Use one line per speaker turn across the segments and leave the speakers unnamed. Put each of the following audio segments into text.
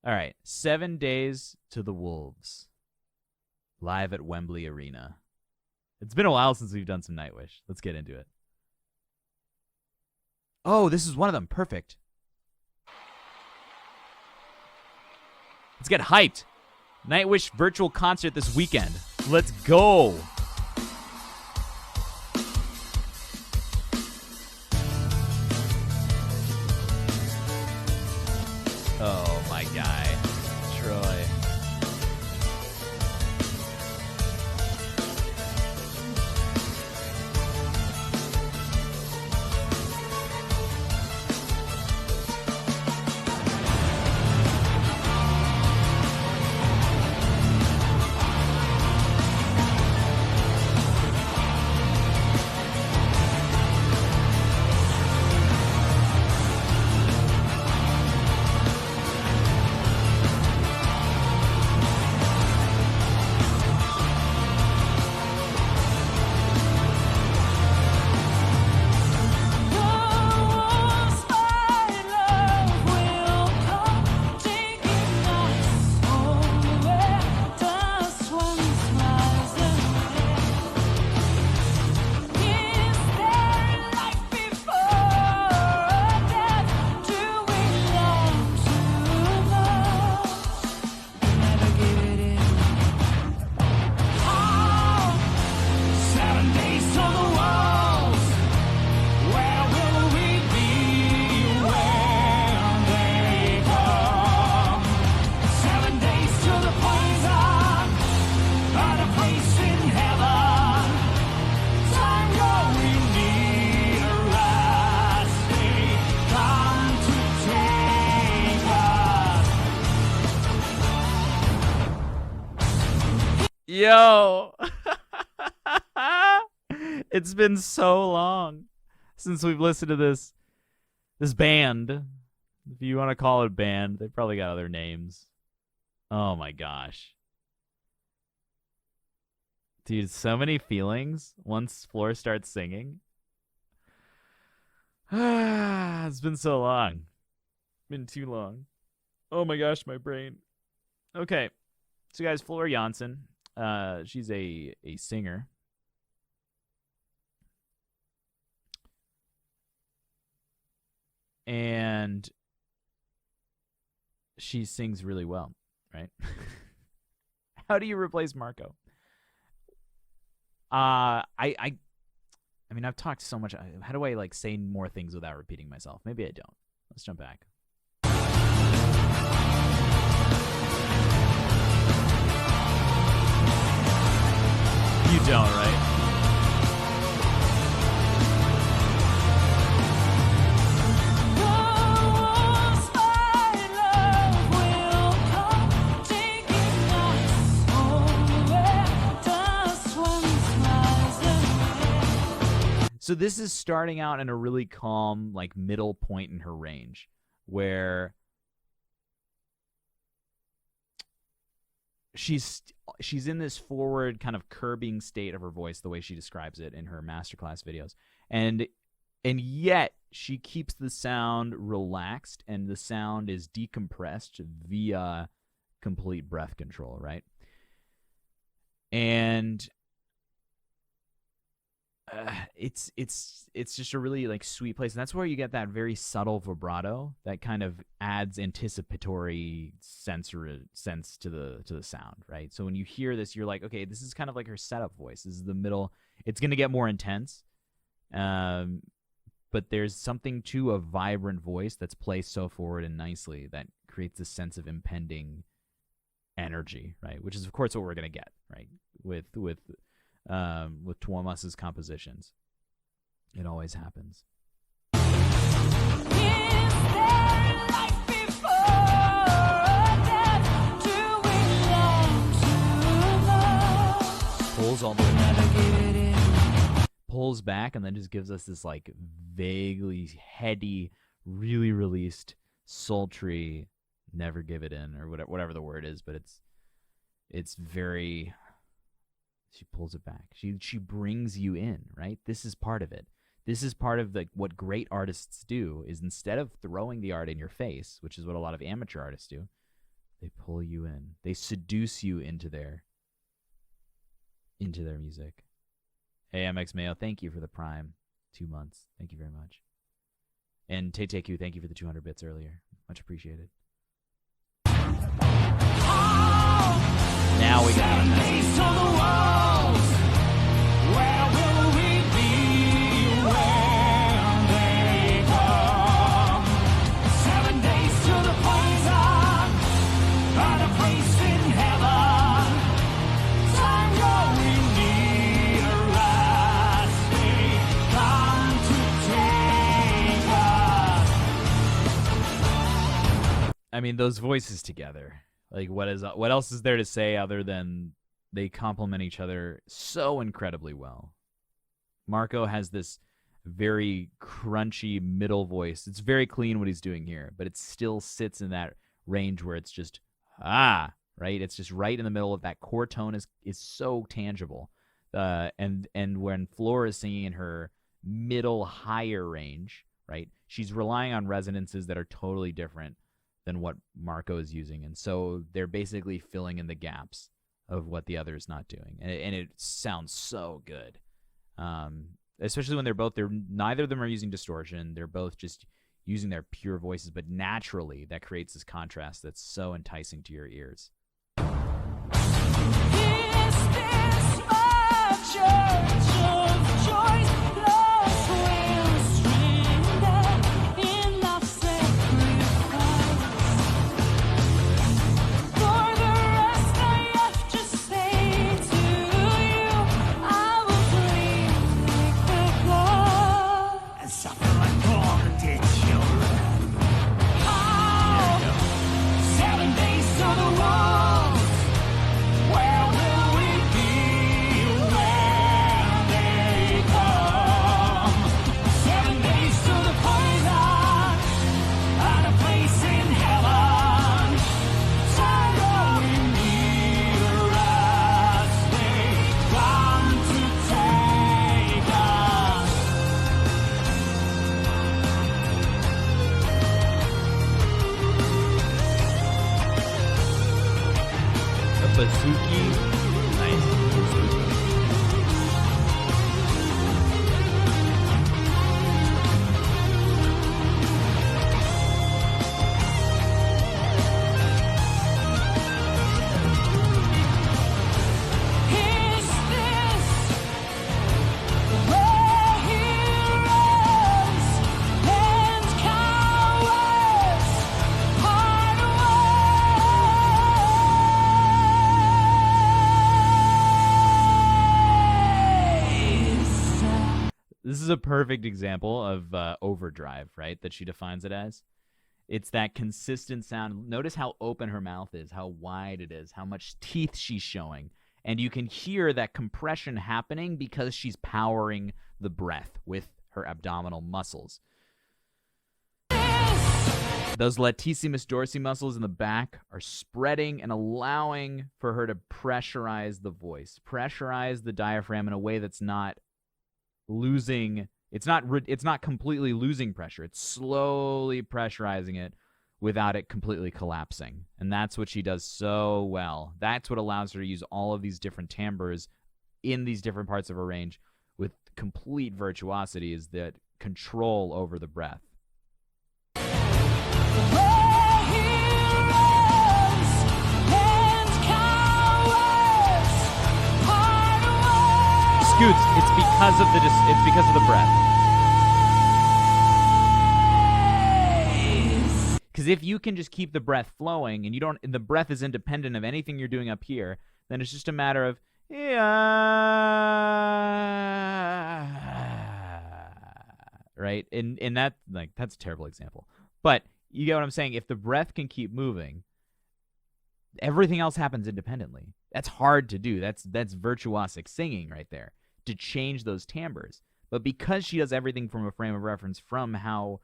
All right. 7 Days to the Wolves. Live at Wembley Arena. It's been a while since we've done some Nightwish. Let's get into it. Oh, this is one of them. Perfect. Let's get hyped. Nightwish virtual concert this weekend. Let's go. Oh, my guy, Troy. Yo. It's been so long since we've listened to this band. If you want to call it a band, they probably got other names. Oh my gosh. Dude, so many feelings once Floor starts singing. It's been so long. Been too long. Oh my gosh, my brain. Okay. So guys, Floor Jansen. She's a singer. And she sings really well, right? How do you replace Marko? I mean, I've talked so much. How do I like say more things without repeating myself? Maybe I don't. Let's jump back. You don't, right? So this is starting out in a really calm, like middle point in her range, where she's in this forward kind of curbing state of her voice, the way she describes it in her masterclass videos, and yet she keeps the sound relaxed, and the sound is decompressed via complete breath control, right? And it's just a really like sweet place, and that's where you get that very subtle vibrato that kind of adds anticipatory sense to the sound, right? So when you hear this, you're like, okay, this is kind of like her setup voice. This is the middle. It's gonna get more intense, but there's something to a vibrant voice that's placed so forward and nicely that creates a sense of impending energy, right? Which is of course what we're gonna get, right? With Tuomas's compositions. It always happens. Pulls all the way back. Pulls back and then just gives us this like vaguely heady, really released, sultry, never give it in, or whatever the word is, but it's very. She pulls it back. She brings you in, right? This is part of it. This is part of what great artists do, is instead of throwing the art in your face, which is what a lot of amateur artists do, They pull you in. They seduce you into their music. Hey, MX Mayo, thank you for the Prime 2 months. Thank you very much. And Teteku, thank you for the 200 bits earlier. Much appreciated. Now we got a message. Where will we be when they come? 7 days to the poison, and a place in heaven. Time going near us, they come to take us. I mean, those voices together. Like, what else is there to say other than they complement each other so incredibly well? Marko has this very crunchy middle voice. It's very clean what he's doing here, but it still sits in that range where it's just, right? It's just right in the middle of that core tone is so tangible. And when Floor is singing in her middle higher range, right, she's relying on resonances that are totally different than what Marko is using, and so they're basically filling in the gaps of what the other is not doing, and it sounds so good, especially when neither of them are using distortion. They're both just using their pure voices, but naturally that creates this contrast that's so enticing to your ears.
Is this a church of choice? Lost will surrender in love's sacrifice. For the rest I have to say to you, I will plead like the blood and suffer like all the dead children. Oh, 7 days to the wall. Where will we be when they come? 7 days to the poison, and a place in heaven. Time going near us, they come to take us.
A bazooki, nice.
Is this where heroes and cowards part ways?
This is a perfect example of overdrive, right, that she defines it as. It's that consistent sound. Notice how open her mouth is, how wide it is, how much teeth she's showing. And you can hear that compression happening because she's powering the breath with her abdominal muscles. Those latissimus dorsi muscles in the back are spreading and allowing for her to pressurize the voice, pressurize the diaphragm in a way that's not losing. It's not completely losing pressure. It's slowly pressurizing it without it completely collapsing. And that's what she does so well. That's what allows her to use all of these different timbres in these different parts of her range with complete virtuosity, is that control over the breath.
Where heroes and cowards part
Scoots, it's because of the breath.
ways.
Because if you can just keep the breath flowing and the breath is independent of anything you're doing up here, then it's just a matter of right? And that, like, that's a terrible example. But you get what I'm saying? If the breath can keep moving, everything else happens independently. That's hard to do. That's virtuosic singing right there, to change those timbres. But because she does everything from a frame of reference from how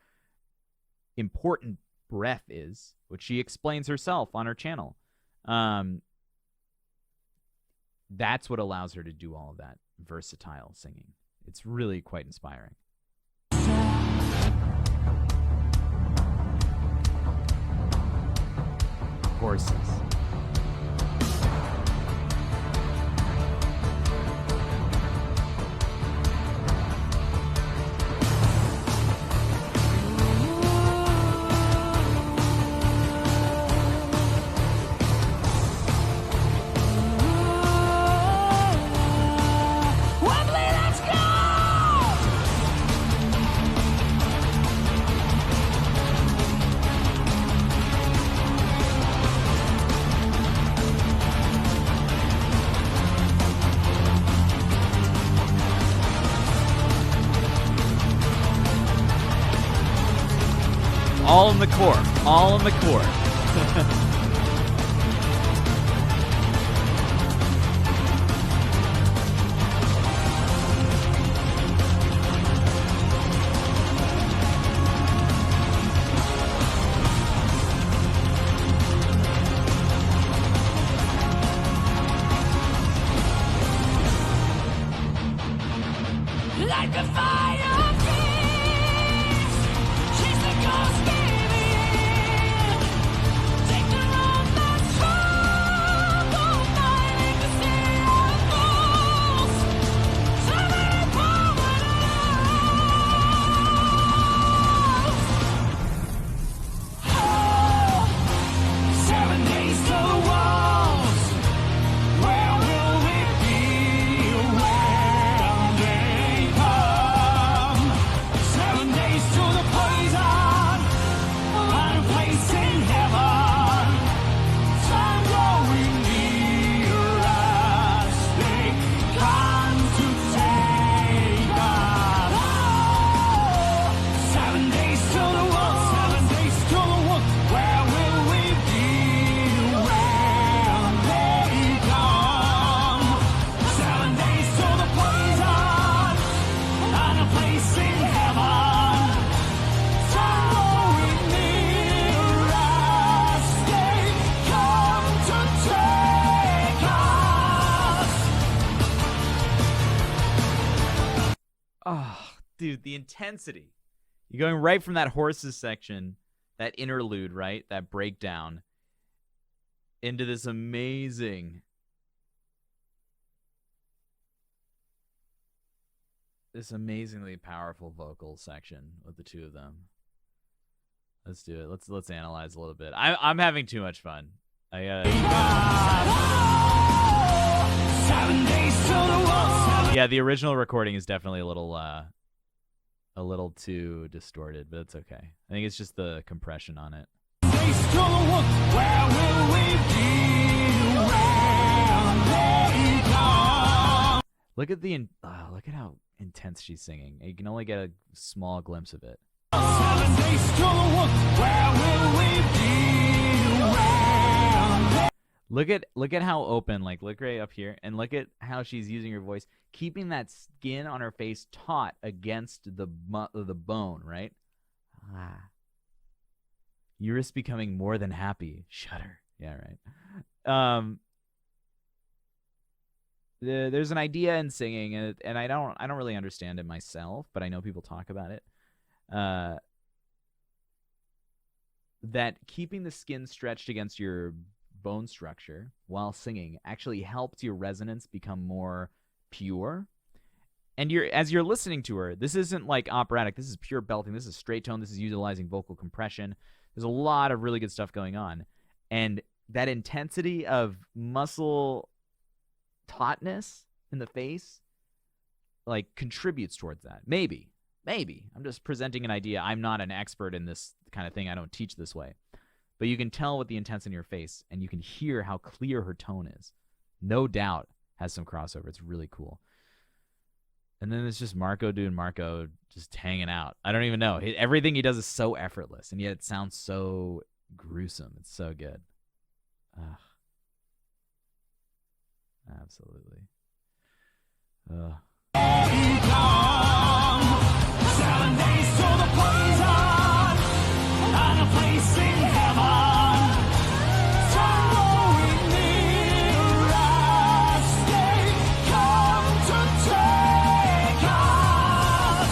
important breath is, which she explains herself on her channel, that's what allows her to do all of that versatile singing. It's really quite inspiring. horses.
Wembley, let's go!
All in the core. All in the core.
Like a fire beast, she's the ghost giving. Take the road that's trouble, fighting the sea of fools. Seven oh, 7 days to the walls. Where will we be when they come? 7 days to the poison, find a place in heaven. Time growing near us, they come to take us. 7 days to the world, 7 days to the world. Where will we be when they come? 7 days to the poison, and a place in heaven. Time growing near us, they come to take us.
Oh, dude, the intensity. You're going right from that horses section, that interlude, right? That breakdown, into this amazingly powerful vocal section with the two of them. Let's do it. Let's analyze a little bit. I'm having too much fun. I
7 days to the world,
yeah, the original recording is definitely a little too distorted, but it's okay. I think it's just the compression on it.
7 days to the world. Where will we be when they come?
Look at how intense she's singing. You can only get a small glimpse of it.
7 days to the world. Where will we be when they
Look at how open, like look right up here, and look at how she's using her voice, keeping that skin on her face taut against the bone, right? You're just becoming more than happy. Shudder. Yeah, right. There's an idea in singing, and I don't really understand it myself, but I know people talk about it. That keeping the skin stretched against your bone structure while singing actually helps your resonance become more pure. And as you're listening to her, this isn't like operatic. This is pure belting. This is straight tone. This is utilizing vocal compression. There's a lot of really good stuff going on. And that intensity of muscle tautness in the face like contributes towards that. Maybe. I'm just presenting an idea. I'm not an expert in this kind of thing. I don't teach this way. But you can tell with the intensity in her face, and you can hear how clear her tone is. No doubt has some crossover. It's really cool. And then it's just Marko doing Marko, just hanging out. I don't even know. Everything he does is so effortless, and yet it sounds so gruesome. It's so good. Ugh. Absolutely. Ugh.
7 days to the poison, and a place in heaven. Time growing near us, they come to take us.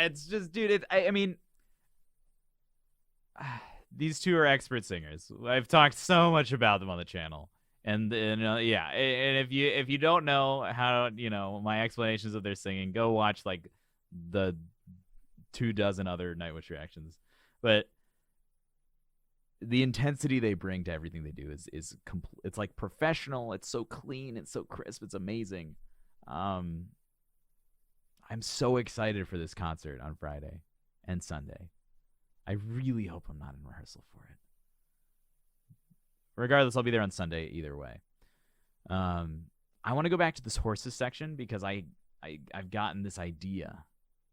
it's just, dude. I mean, these two are expert singers. I've talked so much about them on the channel, and yeah. And if you don't know how, my explanations of their singing, go watch like the 24 other Nightwish reactions. But the intensity they bring to everything they do is it's like professional. It's so clean. It's so crisp. It's amazing. I'm so excited for this concert on Friday and Sunday. I really hope I'm not in rehearsal for it. Regardless, I'll be there on Sunday either way. I want to go back to this horses section because I've gotten this idea.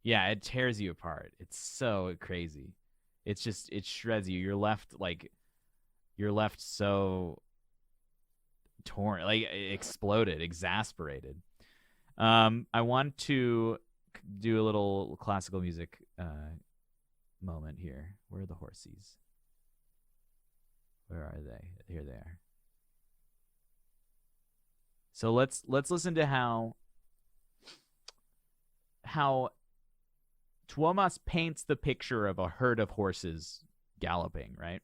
Yeah, it tears you apart. It's so crazy. It's just, it shreds you. You're left so torn, like exploded, exasperated. I want to do a little classical music moment here. Where are the horsies? Where are they? Here they are. So let's listen to how Tuomas paints the picture of a herd of horses galloping, right?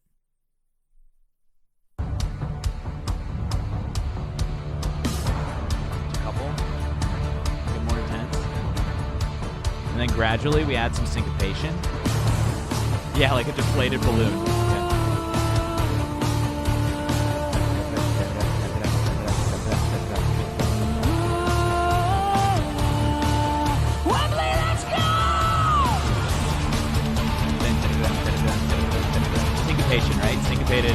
Couple. Get more intense. And then gradually we add some syncopation. Yeah, like a deflated balloon. Syncopation, right? Syncopated.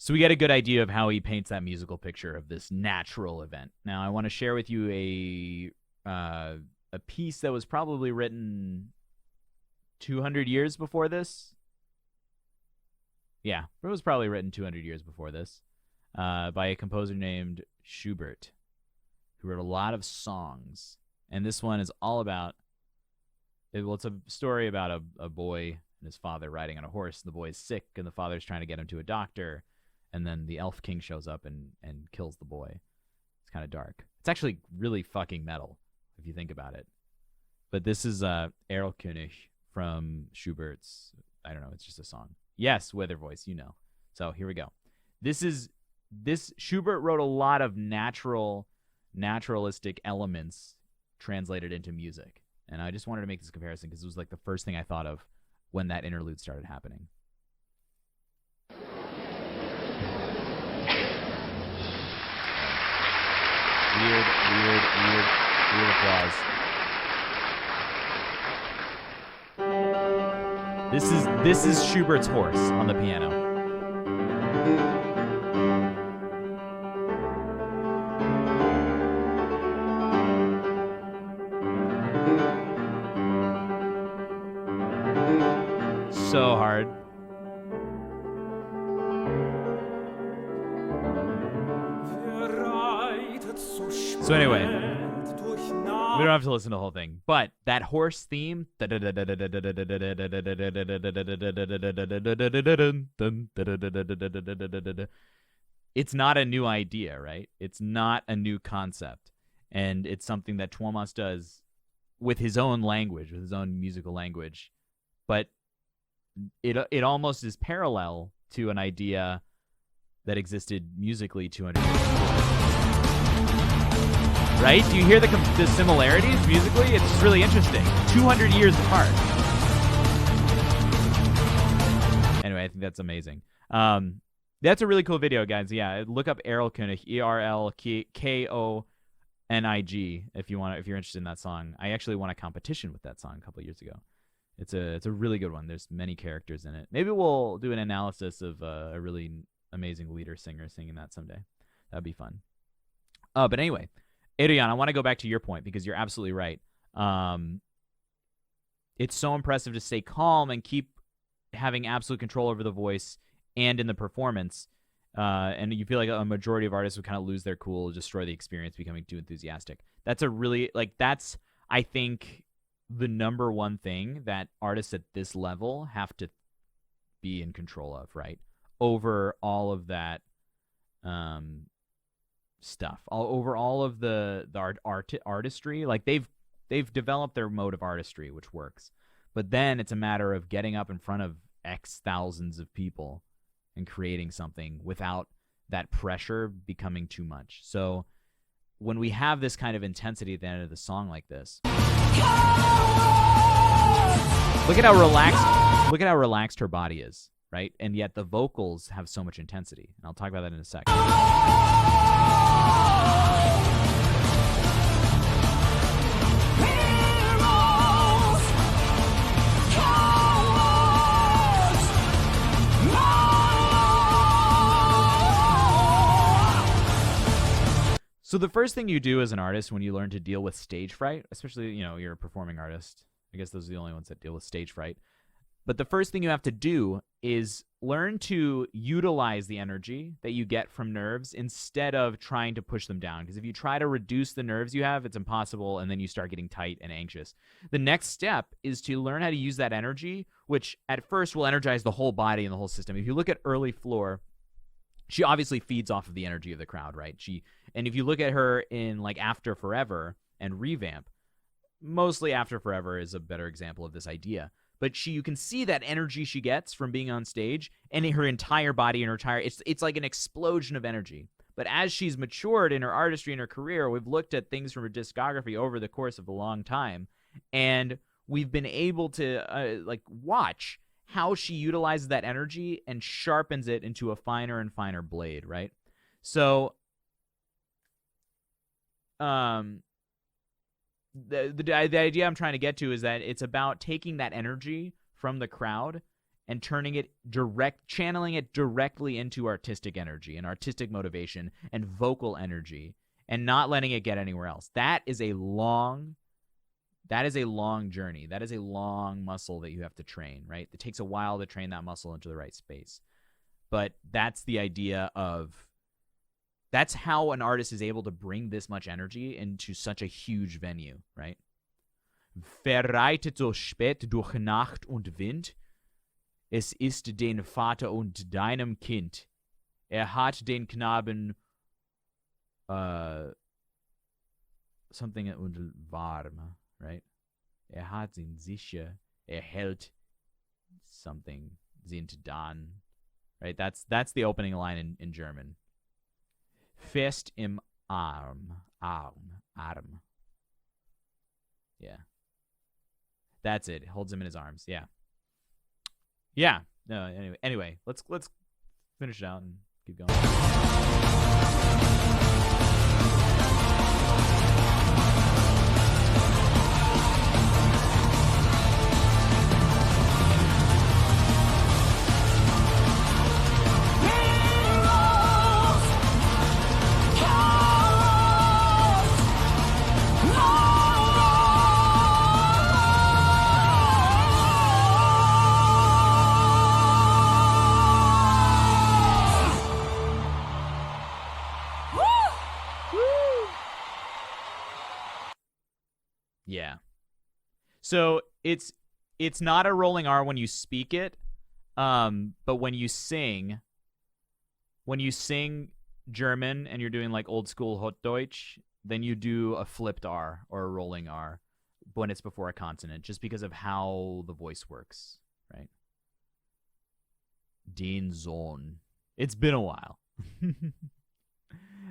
So we get a good idea of how he paints that musical picture of this natural event. Now, I want to share with you a piece that was probably written 200 years before this. Yeah, it was probably written 200 years before this by a composer named Schubert, who wrote a lot of songs. And this one is all about, it's a story about a boy and his father riding on a horse. The boy's sick, and the father's trying to get him to a doctor. And then the elf king shows up and kills the boy. It's kind of dark. It's actually really fucking metal, if you think about it. But this is Erlkönig from Schubert's, I don't know, it's just a song. Yes, Weather Voice, you know. So here we go. This Schubert wrote a lot of naturalistic elements translated into music. And I just wanted to make this comparison because it was like the first thing I thought of when that interlude started happening. Weird applause. This is Schubert's horse on the piano. So hard. So anyway, we don't have to listen to the whole thing, but that horse theme, it's not a new idea, right? It's not a new concept, and it's something that Tuomas does with his own language, with his own musical language, but it almost is parallel to an idea that existed musically 200 years before. Right? Do you hear the similarities musically? It's just really interesting. 200 years apart. Anyway, I think that's amazing. That's a really cool video, guys. Yeah, look up Erlkönig, ERLKONIG, if you're interested in that song. I actually won a competition with that song a couple of years ago. It's a really good one. There's many characters in it. Maybe we'll do an analysis of a really amazing leader singer singing that someday. That'd be fun. But anyway, Adrian, I want to go back to your point because you're absolutely right. It's so impressive to stay calm and keep having absolute control over the voice and in the performance. And you feel like a majority of artists would kind of lose their cool, destroy the experience, becoming too enthusiastic. That's a really, like, that's, I think, the number one thing that artists at this level have to be in control of, right? Over all of that stuff, over all of the artistry. Like, they've developed their mode of artistry, which works. But then it's a matter of getting up in front of X thousands of people and creating something without that pressure becoming too much. So when we have this kind of intensity at the end of the song like this, look at how relaxed her body is, right? And yet the vocals have so much intensity. And I'll talk about that in a second. So the first thing you do as an artist when you learn to deal with stage fright, especially, you're a performing artist. I guess those are the only ones that deal with stage fright. But the first thing you have to do is learn to utilize the energy that you get from nerves instead of trying to push them down. Because if you try to reduce the nerves you have, it's impossible, and then you start getting tight and anxious. The next step is to learn how to use that energy, which at first will energize the whole body and the whole system. If you look at early Floor, she obviously feeds off of the energy of the crowd, right? And if you look at her in like After Forever and Revamp, mostly After Forever is a better example of this idea. But you can see that energy she gets from being on stage, and in her entire body and her entire, it's like an explosion of energy. But as she's matured in her artistry and her career, we've looked at things from her discography over the course of a long time, and we've been able to watch how she utilizes that energy and sharpens it into a finer and finer blade, right? So, the idea I'm trying to get to is that it's about taking that energy from the crowd and channeling it directly into artistic energy and artistic motivation and vocal energy, and not letting it get anywhere else. That is a long journey. That is a long muscle that you have to train, right? It takes a while to train that muscle into the right space. But that's the idea that's how an artist is able to bring this much energy into such a huge venue, right? Verreitet so spät durch Nacht und Wind, es ist den Vater und deinem Kind. Hat den Knaben something und warm, right? Hat ihn sicher, hält something, sind dann, right? That's the opening line in German. Fest im Arm. Yeah. That's it. Holds him in his arms. Yeah. Yeah. No, anyway, let's finish it out and keep going. Yeah. So it's not a rolling R when you speak it, but when you sing German and you're doing like old school Hochdeutsch, then you do a flipped R or a rolling R when it's before a consonant, just because of how the voice works, right? Den Sohn. It's been a while.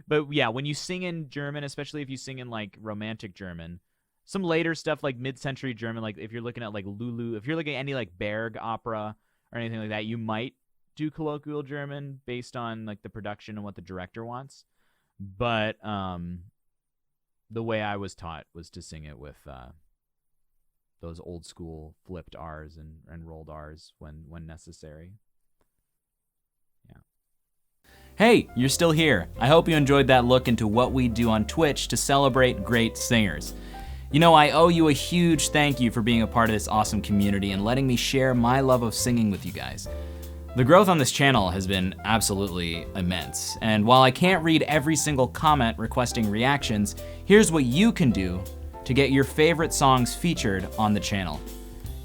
But yeah, when you sing in German, especially if you sing in like romantic German, some later stuff like mid-century German, like if you're looking at like Lulu, if you're looking at any like Berg opera or anything like that, you might do colloquial German based on like the production and what the director wants. But the way I was taught was to sing it with those old school flipped R's and rolled R's when necessary. Yeah. Hey, you're still here. I hope you enjoyed that look into what we do on Twitch to celebrate great singers. You know, I owe you a huge thank you for being a part of this awesome community and letting me share my love of singing with you guys.
The growth on this channel has been absolutely immense, and while I can't read every single comment requesting reactions, here's what you can do to get your favorite songs featured on the channel.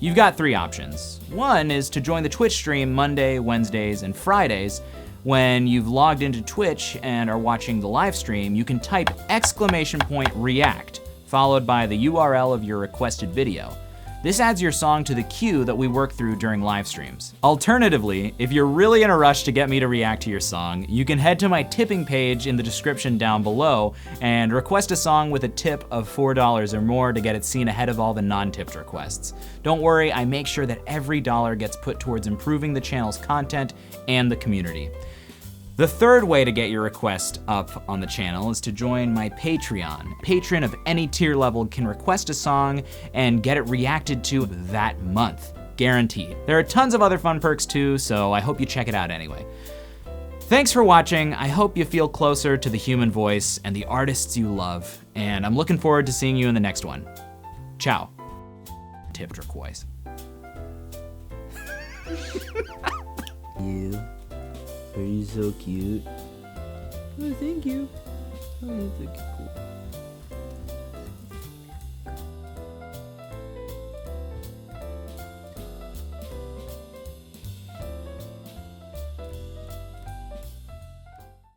You've got 3 options. One is to join the Twitch stream Monday, Wednesdays, and Fridays. When you've logged into Twitch and are watching the live stream, you can type !react, followed by the URL of your requested video. This adds your song to the queue that we work through during live streams. Alternatively, if you're really in a rush to get me to react to your song, you can head to my tipping page in the description down below and request a song with a tip of $4 or more to get it seen ahead of all the non-tipped requests. Don't worry, I make sure that every dollar gets put towards improving the channel's content and the community. The third way to get your request up on the channel is to join my Patreon. A patron of any tier level can request a song and get it reacted to that month, guaranteed. There are tons of other fun perks too, so I hope you check it out anyway. Thanks for watching. I hope you feel closer to the human voice and the artists you love, and I'm looking forward to seeing you in the next one. Ciao. Tip turquoise.
You. Are you so cute? Oh, thank you. Oh, that's cool.